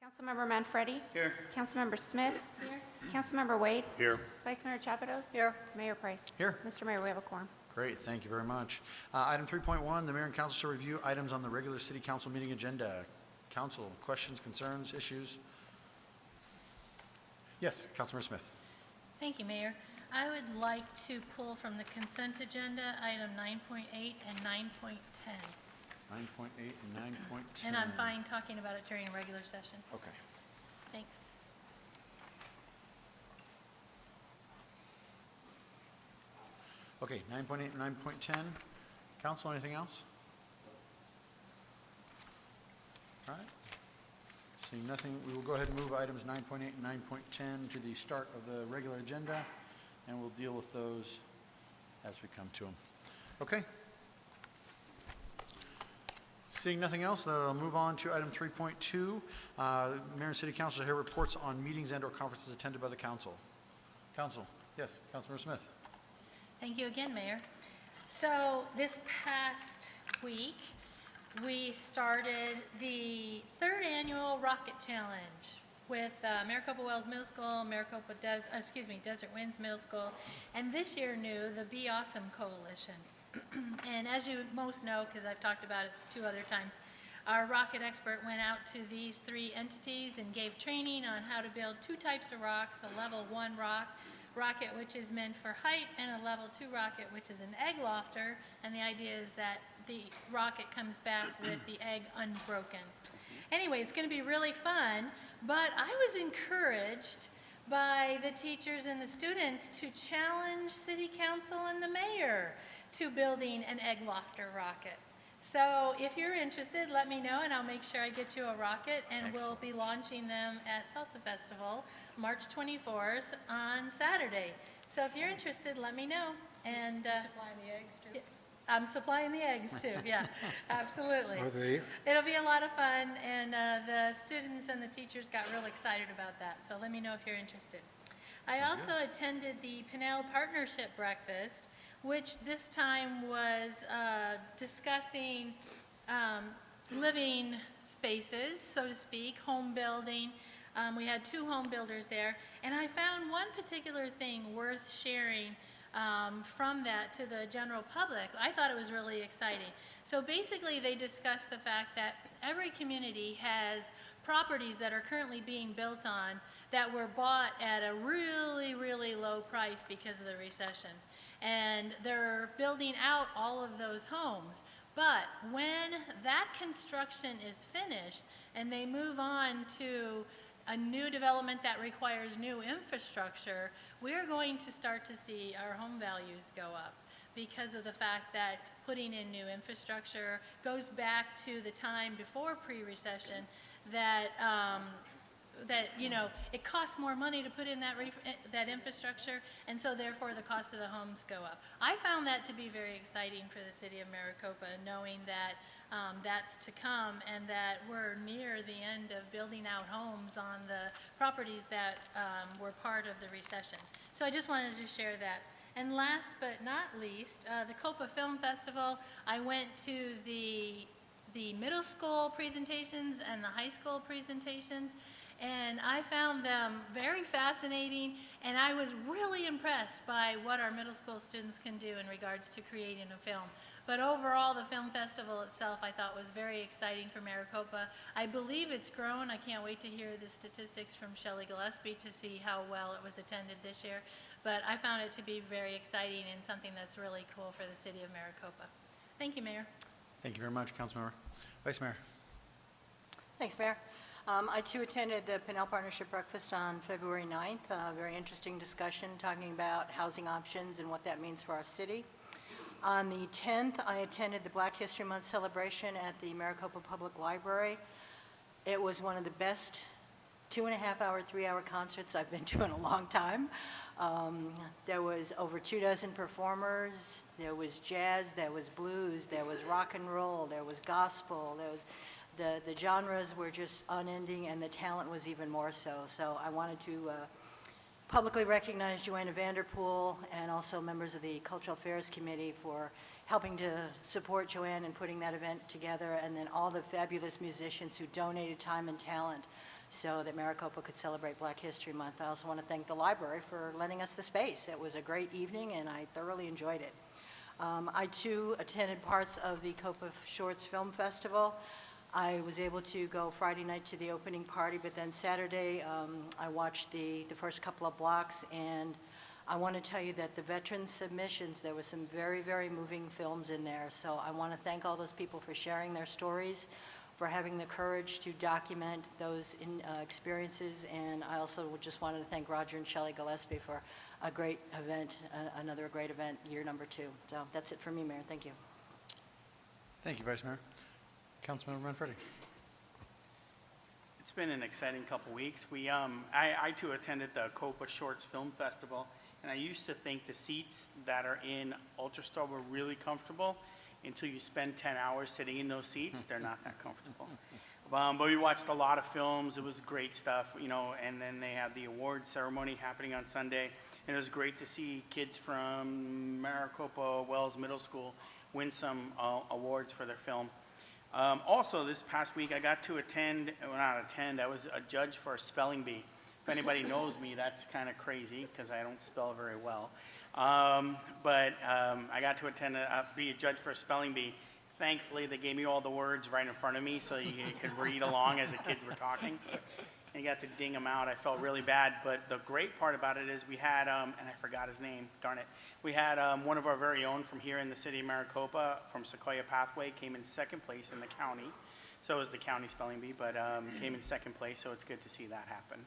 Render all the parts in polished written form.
Councilmember Manfredi? Here. Councilmember Smith? Here. Councilmember Wade? Here. Vice Mayor Chapados? Here. Mayor Price? Here. Mr. Mayor, we have a quorum. Great, thank you very much. Item 3.1, the mayor and council shall review items on the regular city council meeting agenda. Council, questions, concerns, issues? Yes, Councilmember Smith. Thank you, Mayor. I would like to pull from the consent agenda item 9.8 and 9.10. 9.8 and 9.10. And I'm fine talking about it during a regular session. Okay. Thanks. Okay, 9.8 and 9.10. Council, anything else? All right. Seeing nothing, we will go ahead and move items 9.8 and 9.10 to the start of the regular agenda, and we'll deal with those as we come to them. Okay. Seeing nothing else, then I'll move on to item 3.2. Mayor and City Council hear reports on meetings and/or conferences attended by the council. Council, yes, Councilmember Smith. Thank you again, Mayor. So this past week, we started the third annual Rocket Challenge with Maricopa Wells Middle School, Desert Winds Middle School, and this year new, the Be Awesome Coalition. And as you most know, because I've talked about it 2 other times, our rocket expert went out to these 3 entities and gave training on how to build 2 types of rocks, a level 1 rocket which is meant for height, and a level 2 rocket which is an egg lofter, and the idea is that the rocket comes back with the egg unbroken. Anyway, it's going to be really fun, but I was encouraged by the teachers and the students to challenge City Council and the mayor to building an egg lofter rocket. So if you're interested, let me know and I'll make sure I get you a rocket, and Excellent. we'll be launching them at Salsa Festival March 24th on Saturday. So if you're interested, let me know. And Supplying the eggs too? I'm supplying the eggs too, yeah, absolutely. Are they? It'll be a lot of fun, and the students and the teachers got real excited about that, so let me know if you're interested. I also attended the Pinnell Partnership Breakfast, which this time was discussing living spaces, so to speak, home building. We had 2 home builders there, and I found one particular thing worth sharing from that to the general public. I thought it was really exciting. So basically they discussed the fact that every community has properties that are currently being built on that were bought at a really, really low price because of the recession. And they're building out all of those homes. But when that construction is finished and they move on to a new development that requires new infrastructure, we're going to start to see our home values go up because of the fact that putting in new infrastructure goes back to the time before pre-recession that it costs more money to put in that infrastructure, and so therefore the cost of the homes go up. I found that to be very exciting for the city of Maricopa, knowing that that's to come and that we're near the end of building out homes on the properties that were part of the recession. So I just wanted to share that. And last but not least, the Copa Film Festival, I went to the middle school presentations and the high school presentations, and I found them very fascinating, and I was really impressed by what our middle school students can do in regards to creating a film. But overall, the film festival itself I thought was very exciting for Maricopa. I believe it's grown. I can't wait to hear the statistics from Shelley Gillespie to see how well it was attended this year. But I found it to be very exciting and something that's really cool for the city of Maricopa. Thank you, Mayor. Thank you very much, Councilmember. Vice Mayor. Thanks, Mayor. I too attended the Pinnell Partnership Breakfast on February 9th. A very interesting discussion talking about housing options and what that means for our city. On the 10th, I attended the Black History Month celebration at the Maricopa Public Library. It was one of the best 2.5-hour, 3-hour concerts I've been to in a long time. There was over 24 performers. There was jazz, there was blues, there was rock and roll, there was gospel, there was the genres were just unending, and the talent was even more so. So I wanted to publicly recognize Joanna Vanderpool and also members of the Cultural Affairs Committee for helping to support Joanne in putting that event together, and then all the fabulous musicians who donated time and talent. so that Maricopa could celebrate Black History Month. I also want to thank the library for lending us the space. It was a great evening, and I thoroughly enjoyed it. I, too, attended parts of the Copa Shorts Film Festival. I was able to go Friday night to the opening party, but then Saturday, I watched the first couple of blocks, and I want to tell you that the veteran submissions, there was some very, very moving films in there. So I want to thank all those people for sharing their stories, for having the courage to document those experiences, and I also just wanted to thank Roger and Shelley Gillespie for a great event, another great event, year number 2. So that's it for me, Mayor. Thank you. Thank you, Vice Mayor. Councilmember Manfredi. It's been an exciting couple weeks. I too attended the Copa Shorts Film Festival, and I used to think the seats that are in Ultrastar were really comfortable until you spend 10 hours sitting in those seats. They're not that comfortable. But we watched a lot of films. It was great stuff, and then they had the award ceremony happening on Sunday, and it was great to see kids from Maricopa Wells Middle School win some awards for their film. Also, this past week, I got to I was a judge for a spelling bee. If anybody knows me, that's kind of crazy because I don't spell very well. But I got to be a judge for a spelling bee. Thankfully, they gave me all the words right in front of me so you could read along as the kids were talking. And you got to ding them out. I felt really bad, but the great part about it is we had, and I forgot his name, darn it. We had one of our very own from here in the city of Maricopa, from Sequoia Pathway, came in second place in the county. So it was the county spelling bee, but came in second place, so it's good to see that happen.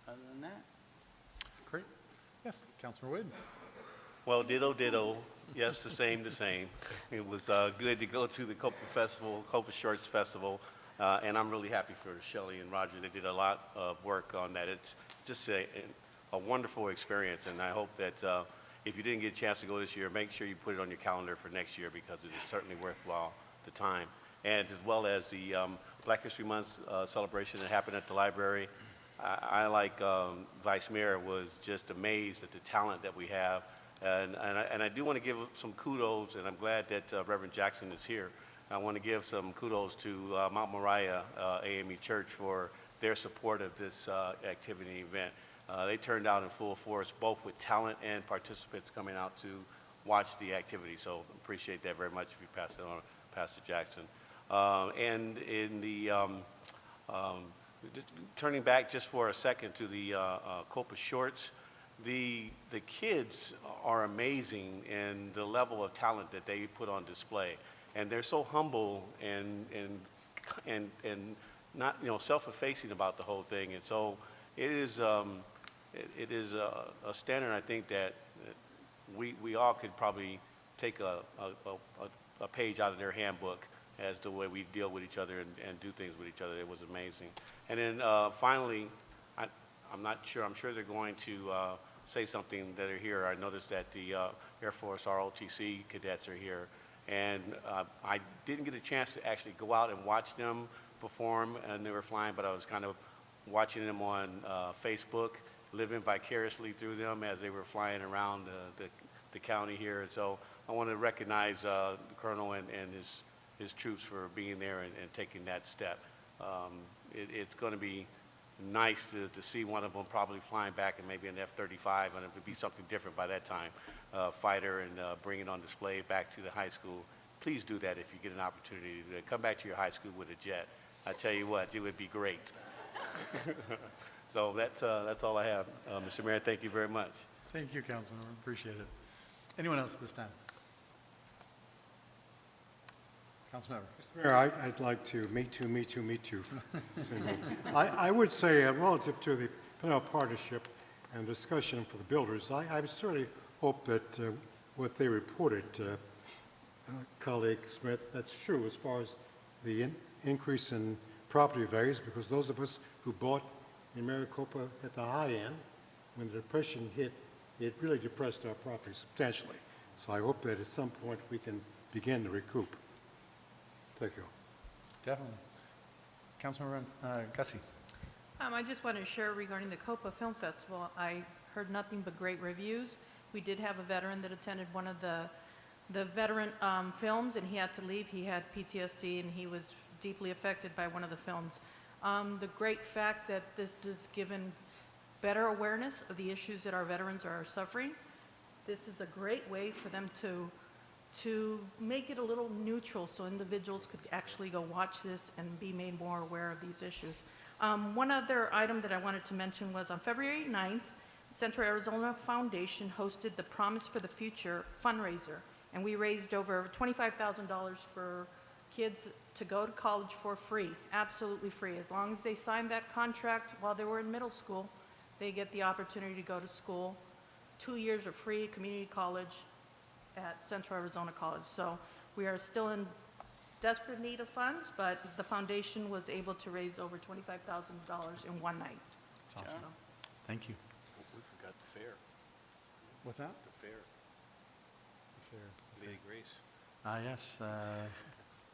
Other than that. Great. Yes, Councilmember Wade. Well, ditto. Yes, the same. It was good to go to the Copa Shorts Festival, and I'm really happy for Shelley and Roger. They did a lot of work on that. It's just a wonderful experience, and I hope that if you didn't get a chance to go this year, make sure you put it on your calendar for next year because it is certainly worthwhile the time. And as well as the Black History Month celebration that happened at the library, I like Vice Mayor, was just amazed at the talent that we have. And I do want to give some kudos, and I'm glad that Reverend Jackson is here. I want to give some kudos to Mount Moriah AME Church for their support of this activity event. They turned out in full force, both with talent and participants coming out to watch the activity. So appreciate that very much if you pass it on, Pastor Jackson. And in the turning back just for a second to the Copa Shorts, the kids are amazing in the level of talent that they put on display, and they're so humble and not self-effacing about the whole thing. And so it is a standard, I think, that we all could probably take a page out of their handbook as the way we deal with each other and do things with each other. It was amazing. And then finally, I'm not sure. I'm sure they're going to say something that are here. I noticed that the Air Force ROTC cadets are here. And I didn't get a chance to actually go out and watch them perform, and they were flying, but I was kind of watching them on Facebook, living vicariously through them as they were flying around the county here. And so I want to recognize the Colonel and his troops for being there and taking that step. It's going to be nice to see one of them probably flying back and maybe an F-35, and it would be something different by that time, fighter, and bring it on display back to the high school. Please do that if you get an opportunity to come back to your high school with a jet. I tell you what, it would be great. So that's all I have. Mr. Mayor, thank you very much. Thank you, Councilmember. Appreciate it. Anyone else at this time? Councilmember. Mr. Mayor, I'd like to me too. I would say relative to the Pinell Partnership and discussion for the builders, I certainly hope that what they reported, colleague Smith, that's true as far as the increase in property values, because those of us who bought in Maricopa at the high end, when the Depression hit, it really depressed our property substantially. So I hope that at some point we can begin to recoup. Thank you. Definitely. Councilmember Gussie. I just want to share regarding the Copa Film Festival. I heard nothing but great reviews. We did have a veteran that attended one of the veteran films, and he had to leave. He had PTSD, and he was deeply affected by one of the films. The great fact that this has given better awareness of the issues that our veterans are suffering. This is a great way for them to make it a little neutral so individuals could actually go watch this and be made more aware of these issues. One other item that I wanted to mention was on February 9th, Central Arizona Foundation hosted the Promise for the Future fundraiser, and we raised over $25,000 for kids to go to college for free, absolutely free. As long as they signed that contract while they were in middle school, they get the opportunity to go to school. 2 years of free community college at Central Arizona College. So we are still in desperate need of funds, but the foundation was able to raise over $25,000 in one night. That's awesome. Thank you. We forgot the fair, What's that? the fair, Lady Grace. Yes,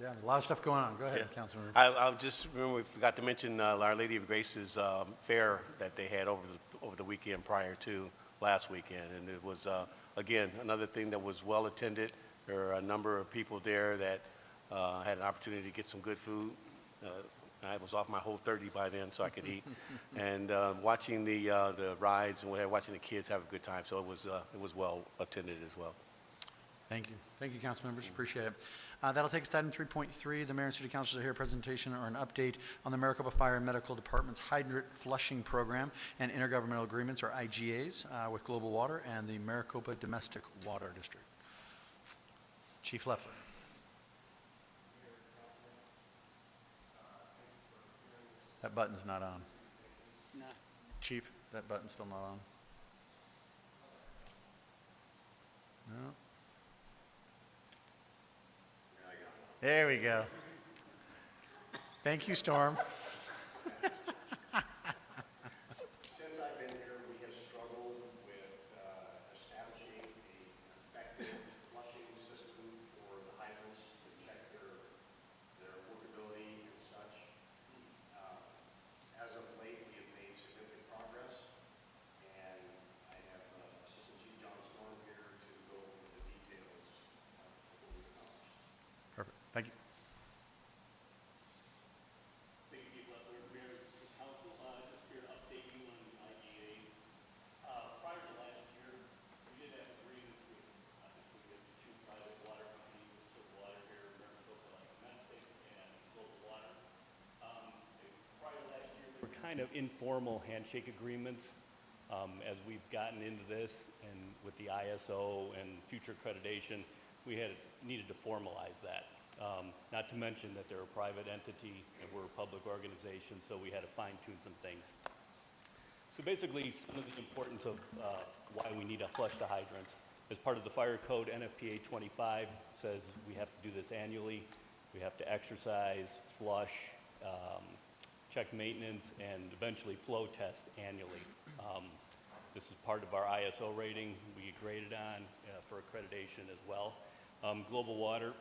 yeah, a lot of stuff going on. Go ahead, Yeah. Councilmember. I just remember we forgot to mention Our Lady of Grace's fair that they had over the weekend prior to last weekend. And it was, again, another thing that was well attended. There were a number of people there that had an opportunity to get some good food. I was off my whole 30 by then, so I could eat. And watching the rides and watching the kids have a good time. So it was well attended as well. Thank you. Thank you, council members. Appreciate it. That'll take us to item 3.3. The mayor and city councilors are here. Presentation or an update on the Maricopa Fire and Medical Department's hydrant flushing program and intergovernmental agreements, or IGAs, with Global Water and the Maricopa Domestic Water District. Chief Leffler. That button's not on. No. Chief, that button's still not on. No. There we go. Thank you, Storm. Since I've been here, we have struggled with establishing an effective flushing system for the hydrants to check their workability and such. As of late, we have made significant progress, and I have Assistant Chief John Storm here to go over the details of what we've accomplished. Perfect. Thank you. Thank you, Leffler. Mayor and Council, just here to update you on the IGA. Prior to last year, we did have agreements with, obviously, with the two private water companies that serve water here in Maricopa, like Domestic and Global Water. Prior to last year, they were kind of informal handshake agreements. As we've gotten into this and with the ISO and future accreditation, we needed to formalize that. Not to mention that they're a private entity and we're a public organization, so we had to fine tune some things. So basically, some of the importance of why we need to flush the hydrants. As part of the fire code, NFPA 25 says we have to do this annually. We have to exercise, flush, check maintenance, and eventually flow test annually. This is part of our ISO rating we get graded on for accreditation as well. Global Water.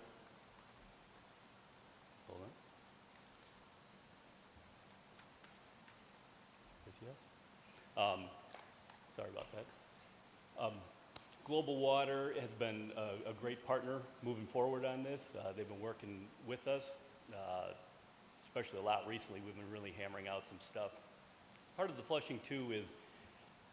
Hold on. Yes. Sorry about that. Global Water has been a great partner moving forward on this. They've been working with us, especially a lot recently. We've been really hammering out some stuff. Part of the flushing too is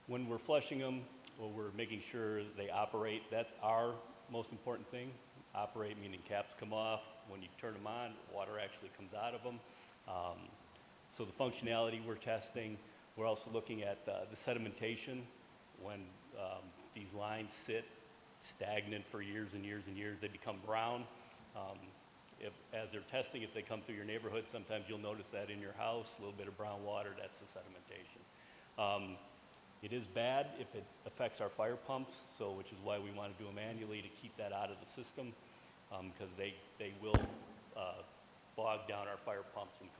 when we're flushing them, well, we're making sure they operate. That's our most important thing. Operate meaning caps come off. When you turn them on, water actually comes out of them. So the functionality we're testing. We're also looking at the sedimentation. When these lines sit stagnant for years and years and years, they become brown. As they're testing, if they come through your neighborhood, sometimes you'll notice that in your house, a little bit of brown water, that's the sedimentation. It is bad if it affects our fire pumps, which is why we want to do them annually to keep that out of the system, because they will bog down our fire pumps and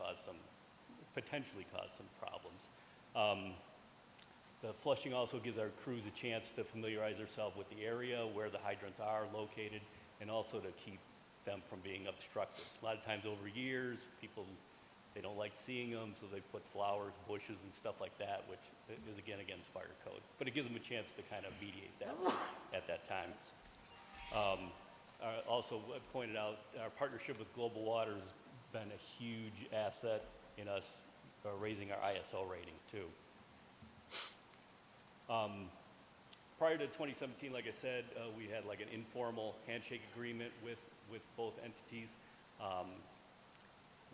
potentially cause some problems. The flushing also gives our crews a chance to familiarize themselves with the area, where the hydrants are located, and also to keep them from being obstructed. A lot of times over years, people, they don't like seeing them, so they put flowers, bushes, and stuff like that, which is again against fire code. But it gives them a chance to kind of mediate that at that time. Also, I pointed out, our partnership with Global Water has been a huge asset in us raising our ISO rating too. Prior to 2017, like I said, we had like an informal handshake agreement with both entities.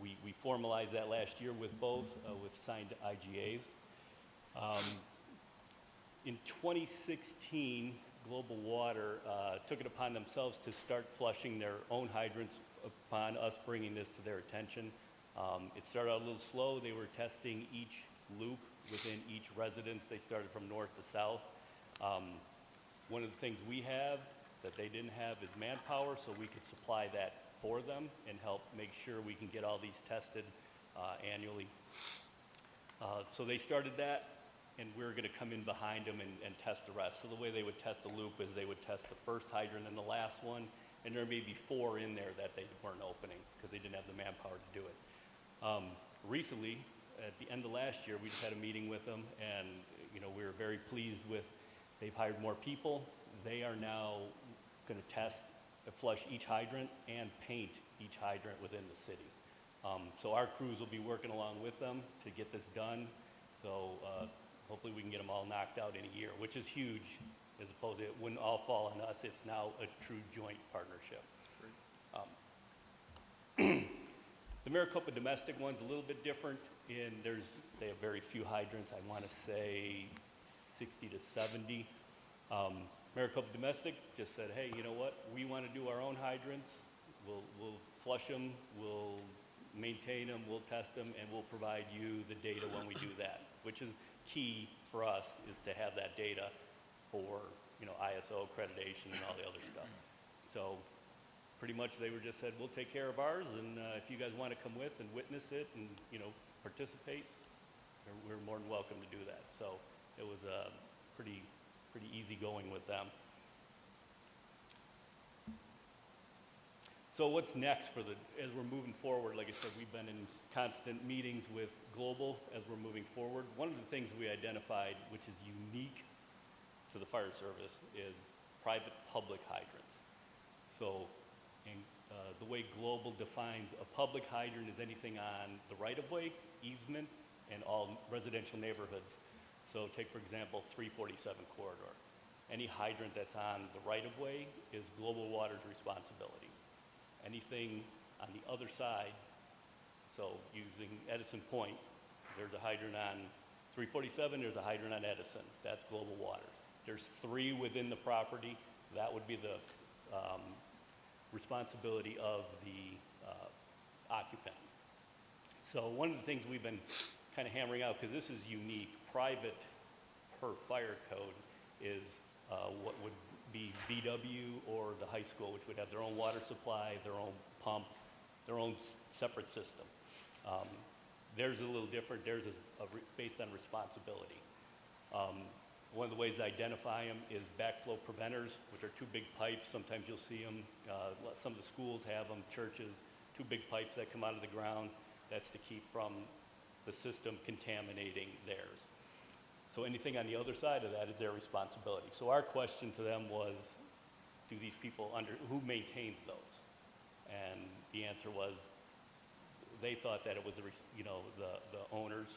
We formalized that last year with both, with signed IGAs. In 2016, Global Water took it upon themselves to start flushing their own hydrants upon us bringing this to their attention. It started out a little slow. They were testing each loop within each residence. They started from north to south. One of the things we have that they didn't have is manpower, so we could supply that for them and help make sure we can get all these tested annually. So they started that, and we were going to come in behind them and test the rest. So the way they would test the loop is they would test the first hydrant and the last one, and there may be 4 in there that they weren't opening because they didn't have the manpower to do it. Recently, at the end of last year, we just had a meeting with them, and we were very pleased with, they've hired more people. They are now going to test, flush each hydrant and paint each hydrant within the city. So our crews will be working along with them to get this done. So hopefully we can get them all knocked out in a year, which is huge, as opposed to it wouldn't all fall on us. It's now a true joint partnership. The Maricopa domestic one's a little bit different in they have very few hydrants. I want to say 60 to 70. Maricopa domestic just said, hey, you know what? We want to do our own hydrants. We'll flush them, we'll maintain them, we'll test them, and we'll provide you the data when we do that, which is key for us, is to have that data for ISO accreditation and all the other stuff. So pretty much they were just said, we'll take care of ours, and if you guys want to come with and witness it and participate, we're more than welcome to do that. So it was pretty easy going with them. So what's next as we're moving forward? Like I said, we've been in constant meetings with Global as we're moving forward. One of the things we identified, which is unique to the fire service, is private-public hydrants. So the way Global defines a public hydrant is anything on the right-of-way, easement, and all residential neighborhoods. So take, for example, 347 corridor. Any hydrant that's on the right-of-way is Global Water's responsibility. Anything on the other side, so using Edison Point, there's a hydrant on 347, there's a hydrant on Edison. That's Global Water. There's 3 within the property. That would be the responsibility of the occupant. So one of the things we've been kind of hammering out, because this is unique, private per fire code is what would be VW or the high school, which would have their own water supply, their own pump, their own separate system. Theirs is a little different. Theirs is based on responsibility. One of the ways to identify them is backflow preventers, which are 2 big pipes. Sometimes you'll see them. Some of the schools have them, churches, 2 big pipes that come out of the ground. That's to keep from the system contaminating theirs. So anything on the other side of that is their responsibility. So our question to them was, do these people who maintains those? And the answer was, they thought that it was the owners,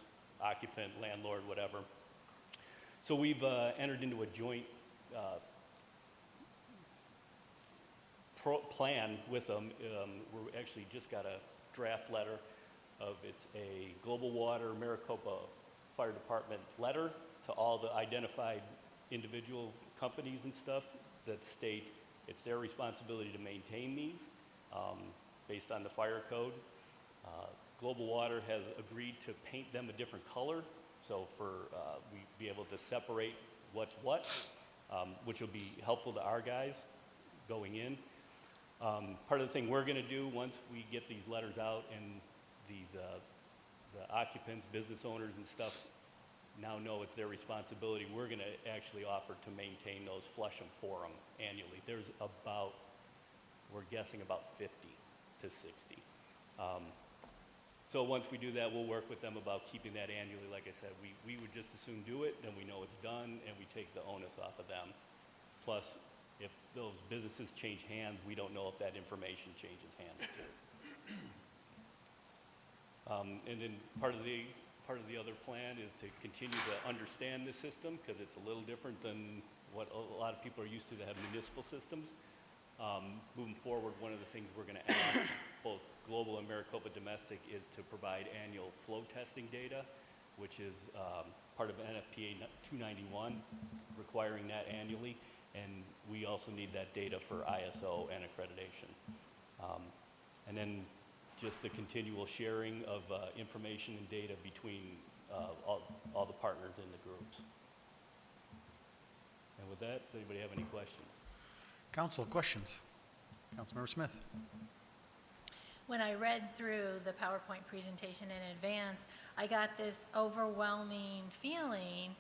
occupant, landlord, whatever. So we've entered into a joint plan with them. We actually just got a draft letter it's a Global Water Maricopa Fire Department letter to all the identified individual companies and stuff that state it's their responsibility to maintain these based on the fire code. Global Water has agreed to paint them a different color, so we be able to separate what's what, which will be helpful to our guys going in. Part of the thing we're going to do once we get these letters out and the occupants, business owners and stuff now know it's their responsibility, we're going to actually offer to maintain those, flush them for them annually. There's we're guessing about 50 to 60. So once we do that, we'll work with them about keeping that annually. Like I said, we would just as soon do it, then we know it's done, and we take the onus off of them. Plus, if those businesses change hands, we don't know if that information changes hands too. And then part of the part of the other plan is to continue to understand the system, because it's a little different than what a lot of people are used to that have municipal systems. Moving forward, one of the things we're going to ask both Global and Maricopa Domestic is to provide annual flow testing data, which is part of NFPA 291, requiring that annually. And we also need that data for ISO and accreditation. And then just the continual sharing of information and data between all the partners in the groups. And with that, does anybody have any questions? Council, questions? Councilmember Smith? When I read through the PowerPoint presentation in advance, I got this overwhelming feeling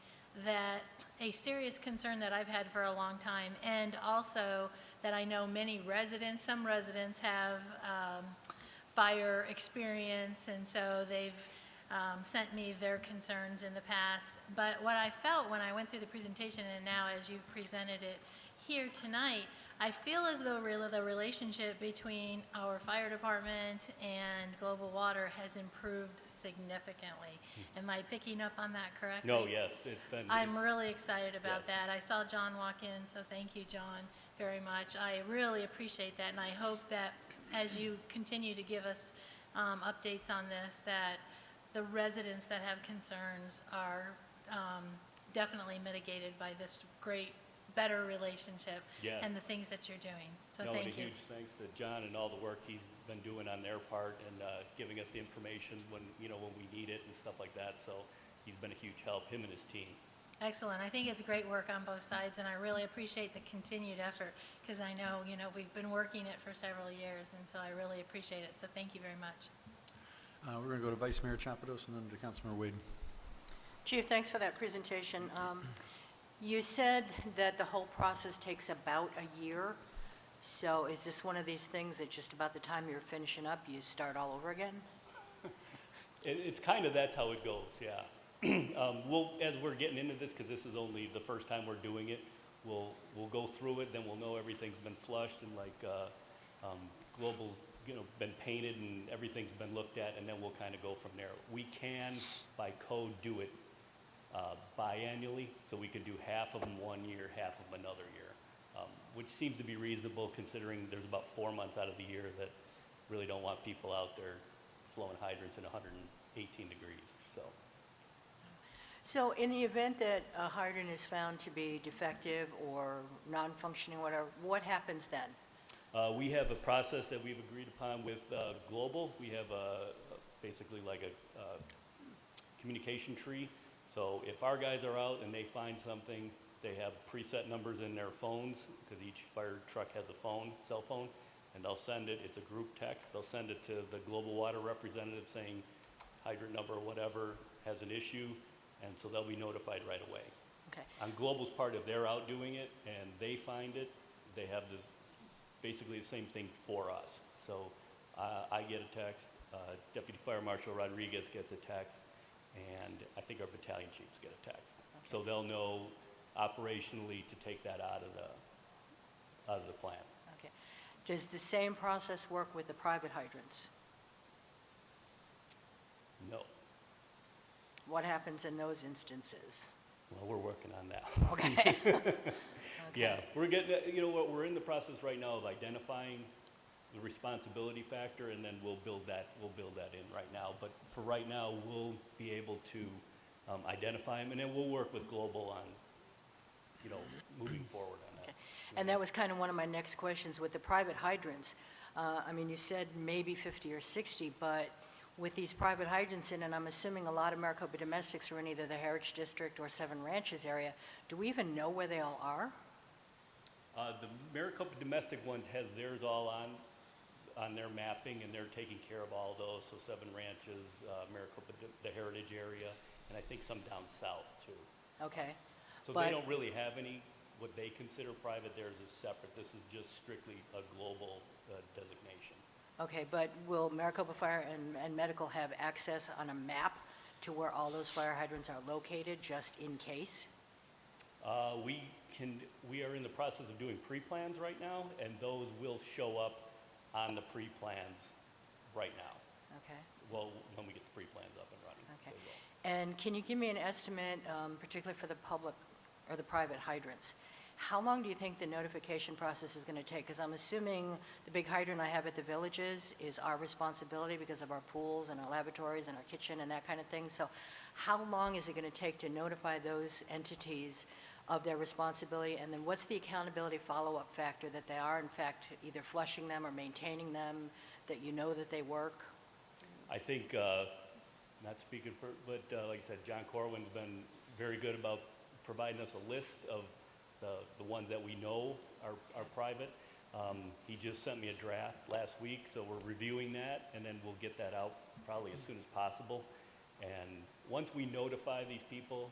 that a serious concern that I've had for a long time, and also that I know many residents, some residents have fire experience, and so they've sent me their concerns in the past. But what I felt when I went through the presentation, and now as you've presented it here tonight, I feel as though really the relationship between our fire department and Global Water has improved significantly. Am I picking up on that correctly? No, yes, it's been. I'm really excited about Yes. that. I saw John walk in, so thank you, John, very much. I really appreciate that, and I hope that as you continue to give us updates on this, that the residents that have concerns are definitely mitigated by this great, better relationship Yeah. and the things that you're doing. So No, and a thank you. huge thanks to John and all the work he's been doing on their part, and giving us the information when we need it and stuff like that. So he's been a huge help, him and his team. Excellent. I think it's great work on both sides, and I really appreciate the continued effort, because I know, we've been working it for several years, and so I really appreciate it. So thank you very much. We're going to go to Vice Mayor Chapados and then to Councilmember Wade. Chief, thanks for that presentation. You said that the whole process takes about a year. So is this one of these things that just about the time you're finishing up, you start all over again? It's kind of, that's how it goes, yeah. As we're getting into this, because this is only the first time we're doing it, we'll go through it, then we'll know everything's been flushed and Global, been painted and everything's been looked at, and then we'll kind of go from there. We can, by code, do it biannually, so we can do half of them 1 year, half of them another year, which seems to be reasonable considering there's about 4 months out of the year that really don't want people out there flowing hydrants in 118 degrees, so. So in the event that a hydrant is found to be defective or non-functioning, whatever, what happens then? We have a process that we've agreed upon with Global. We have basically like a communication tree. So if our guys are out and they find something, they have preset numbers in their phones, because each fire truck has a cell phone, and they'll send it. It's a group text. They'll send it to the Global Water representative saying hydrant number or whatever has an issue, and so they'll be notified right away. Okay. On Global's part, if they're out doing it and they find it, they have this basically the same thing for us. So I get a text, Deputy Fire Marshal Rodriguez gets a text, and I think our battalion chiefs get a text. Okay. So they'll know operationally to take that out of the plan. Okay. Does the same process work with the private hydrants? No. What happens in those instances? Well, we're working on that. Okay. Yeah, we're getting, we're in the process right now of identifying the responsibility factor, and then we'll build that in right now. But for right now, we'll be able to identify them, and then we'll work with Global on, moving forward on that. Okay. And that was kind of one of my next questions with the private hydrants. You said maybe 50 or 60, but with these private hydrants in, and I'm assuming a lot of Maricopa domestics are in either the Heritage District or Seven Ranches area, do we even know where they all are? The Maricopa domestic ones has theirs all on their mapping, and they're taking care of all those. So Seven Ranches, Maricopa, the Heritage area, and I think some down south too. Okay. So But- they don't really have any, what they consider private. Theirs is separate. This is just strictly a global designation. Okay, but will Maricopa Fire and Medical have access on a map to where all those fire hydrants are located, just in case? We are in the process of doing pre-plans right now, and those will show up on the pre-plans right now. Okay. Well, when we get the pre-plans up and running. Okay. they will. And can you give me an estimate, particularly for the public or the private hydrants? How long do you think the notification process is going to take? Because I'm assuming the big hydrant I have at the villages is our responsibility because of our pools and our lavatories and our kitchen and that kind of thing. So how long is it going to take to notify those entities of their responsibility? And then what's the accountability follow-up factor that they are, in fact, either flushing them or maintaining them, that you know that they work? I think, not speaking for, but like I said, John Corwin's been very good about providing us a list of the ones that we know are private. He just sent me a draft last week, so we're reviewing that, and then we'll get that out probably as soon as possible. And once we notify these people,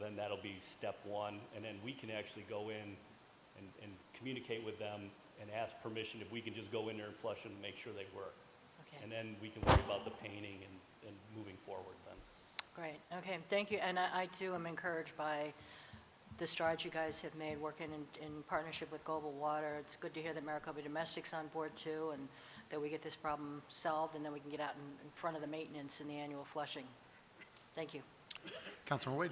then that'll be step one, and then we can actually go in and communicate with them and ask permission if we can just go in there and flush them and make sure they work. Okay. And then we can worry about the painting and moving forward then. Great, okay, thank you. And I too am encouraged by the strides you guys have made working in partnership with Global Water. It's good to hear that Maricopa Domestic's on board too, and that we get this problem solved, and then we can get out in front of the maintenance and the annual flushing. Thank you. Councilman Wade?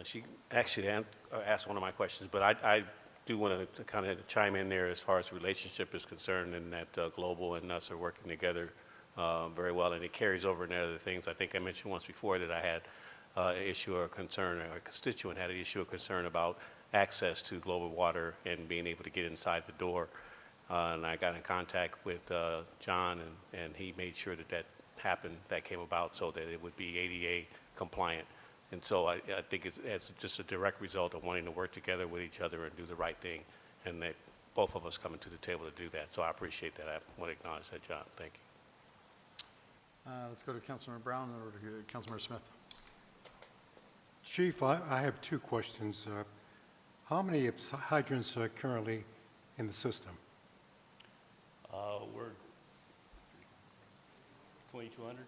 She actually asked one of my questions, but I do want to kind of chime in there as far as the relationship is concerned, and that Global and us are working together very well, and it carries over into other things. I think I mentioned once before that I had an issue or a concern, or a constituent had an issue or concern about access to Global Water and being able to get inside the door. And I got in contact with John, and he made sure that happened, that came about so that it would be ADA compliant. And so I think it's just a direct result of wanting to work together with each other and do the right thing, and that both of us coming to the table to do that. So I appreciate that. I want to acknowledge that, John. Thank you. Let's go to Councilmember Brown in order to Councilmember Smith. Chief, I have two questions. How many hydrants are currently in the system? We're 2,200?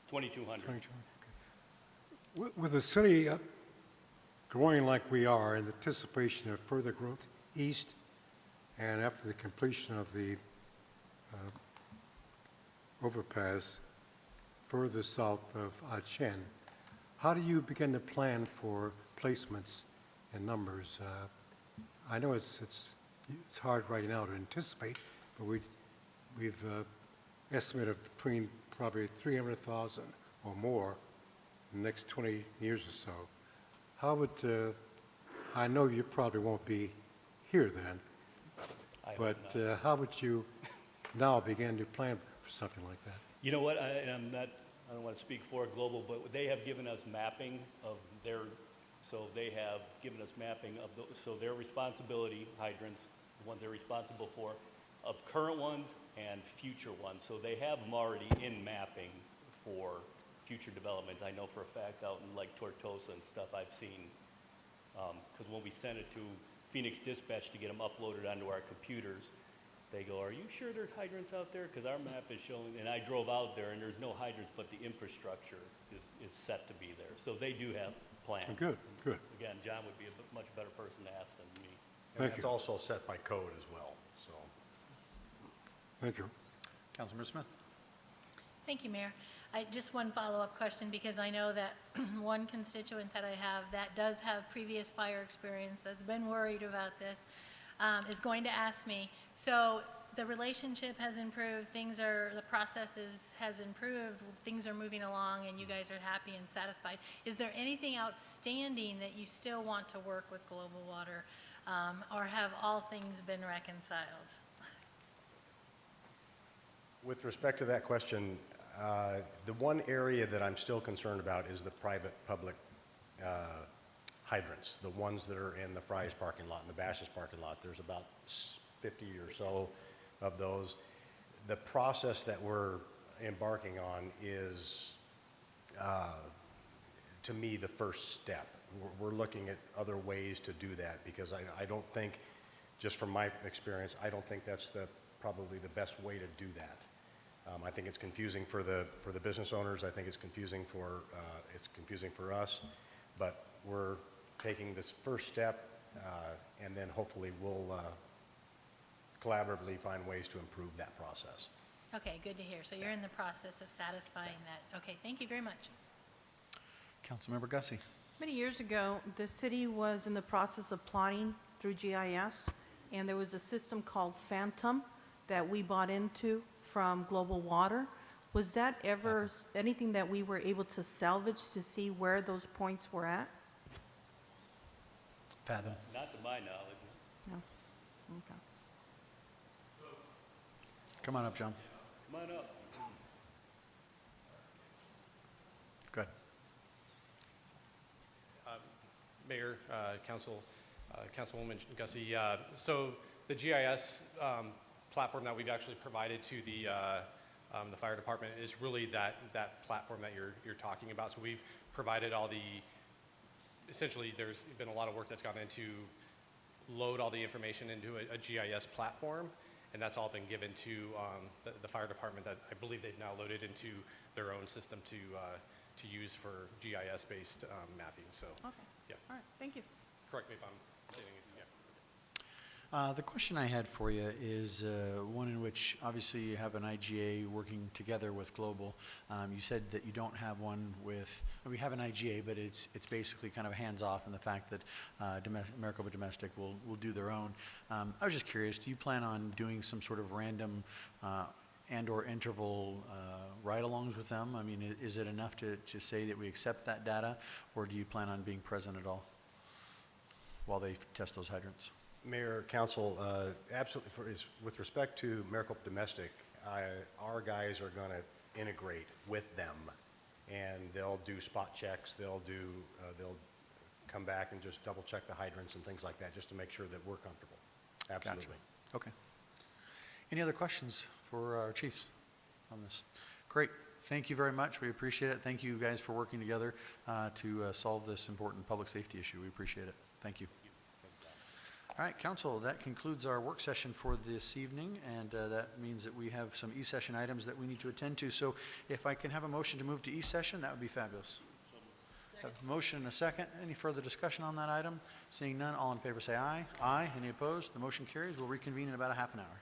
2,200. 22. Okay. With the city growing like we are in anticipation of further growth east, and after the completion of the overpass further south of Achen, how do you begin to plan for placements and numbers? I know it's hard right now to anticipate, but we've estimated between probably 300,000 or more in the next 20 years or so. How would, I know you probably won't be here then, I hope but not. how would you now begin to plan for something like that? You know what, I don't want to speak for Global, but they have given us mapping of their, so they have given us mapping of, so their responsibility hydrants, the ones they're responsible for, of current ones and future ones. So they have them already in mapping for future developments. I know for a fact out in like Tortosa and stuff I've seen, because when we sent it to Phoenix Dispatch to get them uploaded onto our computers, they go, "Are you sure there's hydrants out there?" Because our map is showing, and I drove out there and there's no hydrants, but the infrastructure is set to be there. So they do have plans. Good, good. Again, John would be a much better person to ask than me. And Thank that's you. also set by code as well, so. Thank you. Councilmember Smith? Thank you, Mayor. Just one follow-up question, because I know that one constituent that I have that does have previous fire experience, that's been worried about this, is going to ask me, so the relationship has improved, the process has improved, things are moving along, and you guys are happy and satisfied. Is there anything outstanding that you still want to work with Global Water, or have all things been reconciled? With respect to that question, the one area that I'm still concerned about is the private-public hydrants, the ones that are in the Fry's parking lot and the Bash's parking lot. There's about 50 or so of those. The process that we're embarking on is, to me, the first step. We're looking at other ways to do that, because I don't think, just from my experience, I don't think that's probably the best way to do that. I think it's confusing for the business owners. I think it's confusing for us, but we're taking this first step, and then hopefully we'll collaboratively find ways to improve that process. Okay, good to hear. So you're in the process of satisfying that. Okay, thank you very much. Councilmember Gussie. Many years ago, the city was in the process of plotting through GIS, and there was a system called Phantom that we bought into from Global Water. Was that ever anything that we were able to salvage to see where those points were at? Fathom. Not to my knowledge. No? Okay. Come on up, John. Come on up. Go ahead. Mayor, Council, Councilwoman Gussie, so the GIS platform that we've actually provided to the fire department is really that platform that you're talking about. So we've provided all the, essentially there's been a lot of work that's gone into load all the information into a GIS platform, and that's all been given to the fire department that I believe they've now loaded into their own system to use for GIS-based mapping, so. Okay. Yeah. All right, thank you. Correct me if I'm saying anything, yeah. The question I had for you is one in which obviously you have an IGA working together with Global. You said that you don't have one with, we have an IGA, but it's basically kind of hands-off in the fact that Maricopa Domestic will do their own. I was just curious, do you plan on doing some sort of random and/or interval ride-alongs with them? I mean, is it enough to say that we accept that data, or do you plan on being present at all while they test those hydrants? Mayor, Council, absolutely, with respect to Maricopa Domestic, our guys are going to integrate with them, and they'll do spot checks, they'll come back and just double-check the hydrants and things like that, just to make sure that we're comfortable. Absolutely. Gotcha. Okay. Any other questions for our chiefs on this? Great. Thank you very much. We appreciate it. Thank you guys for working together to solve this important public safety issue. We appreciate it. Thank you. All right, Council, that concludes our work session for this evening, and that means that we have some e-session items that we need to attend to. So if I can have a motion to move to e-session, that would be fabulous. Have a motion and a second. Any further discussion on that item? Seeing none, all in favor say aye. Aye. Any opposed? The motion carries. We'll reconvene in about a half an hour.